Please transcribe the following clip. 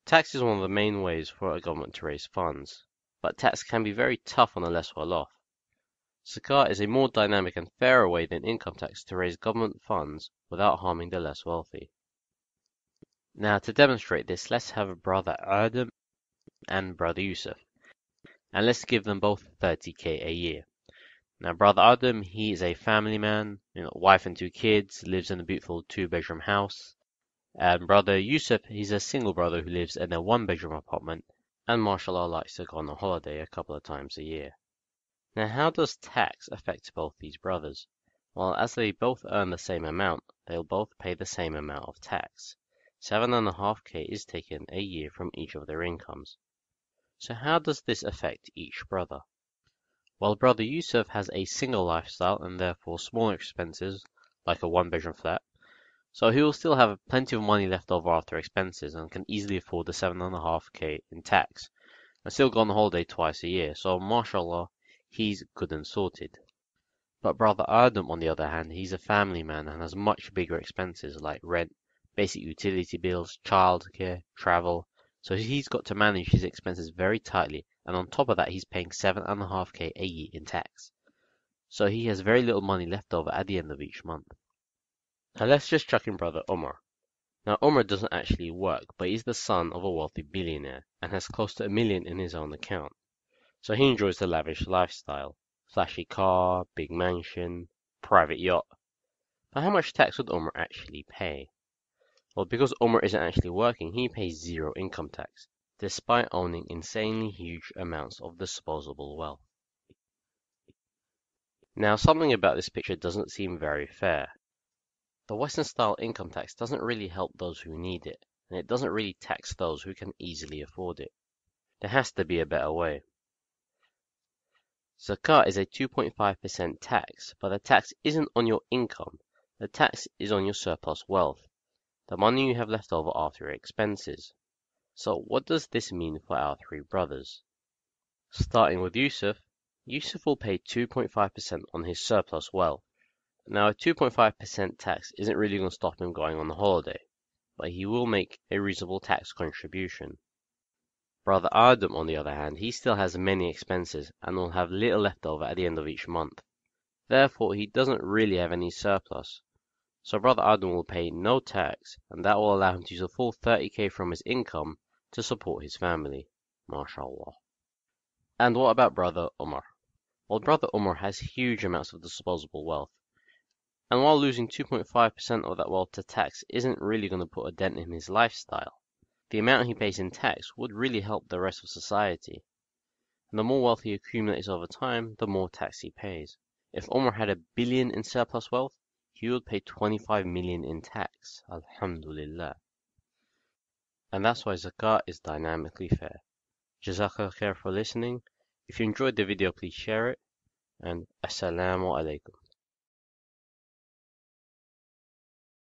Tax is one of the main ways for a government to raise funds, but tax can be very tough on the less well off. Zakaat is a more dynamic and fairer way than income tax to raise government funds without harming the less wealthy. Now, to demonstrate this, let's have brother Adam and brother Yusuf, and let's give them both 30k a year. Now, brother Adam, he is a family man, wife and 2 kids, lives in a beautiful 2-bedroom house. And brother Yusuf, he's a single brother who lives in a 1-bedroom apartment, and mashallah likes to go on a holiday a couple of times a year. Now, how does tax affect both these brothers? Well, as they both earn the same amount, they'll both pay the same amount of tax. 7.5k is taken a year from each of their incomes. So how does this affect each brother? Well, brother Yusuf has a single lifestyle and therefore smaller expenses, like a 1-bedroom flat, so he will still have plenty of money left over after expenses and can easily afford the 7.5k in tax, and still go on holiday twice a year, so mashallah, he's good and sorted. But brother Adam, on the other hand, he's a family man and has much bigger expenses like rent, basic utility bills, childcare, travel, so he's got to manage his expenses very tightly, and on top of that he's paying 7.5k a year in tax. So he has very little money left over at the end of each month. Now let's just chuck in brother Omar. Now Omar doesn't actually work, but he's the son of a wealthy billionaire and has close to $1 million in his own account. So he enjoys the lavish lifestyle, flashy car, big mansion, private yacht. But how much tax would Omar actually pay? Well, because Omar isn't actually working, he pays 0 income tax, despite owning insanely huge amounts of disposable wealth. Now, something about this picture doesn't seem very fair. The Western-style income tax doesn't really help those who need it, and it doesn't really tax those who can easily afford it. There has to be a better way. Zakat is a 2.5% tax, but the tax isn't on your income. The tax is on your surplus wealth, the money you have left over after your expenses. So what does this mean for our 3 brothers? Starting with Yusuf, Yusuf will pay 2.5% on his surplus wealth. Now a 2.5% tax isn't really going to stop him going on a holiday, but he will make a reasonable tax contribution. Brother Adam, on the other hand, he still has many expenses and will have little left over at the end of each month. Therefore, he doesn't really have any surplus. So brother Adam will pay no tax, and that will allow him to use a full 30k from his income to support his family. MashaAllah. And what about brother Umar? Well, brother Umar has huge amounts of disposable wealth. And while losing 2.5% of that wealth to tax isn't really going to put a dent in his lifestyle, the amount he pays in tax would really help the rest of society. And the more wealth he accumulates over time, the more tax he pays. If Umar had $1 billion in surplus wealth, he would pay 25 million in tax. Alhamdulillah. And that's why zakat is dynamically fair. Jazakallah khair for listening. If you enjoyed the video, please share it. And Assalamu alaikum.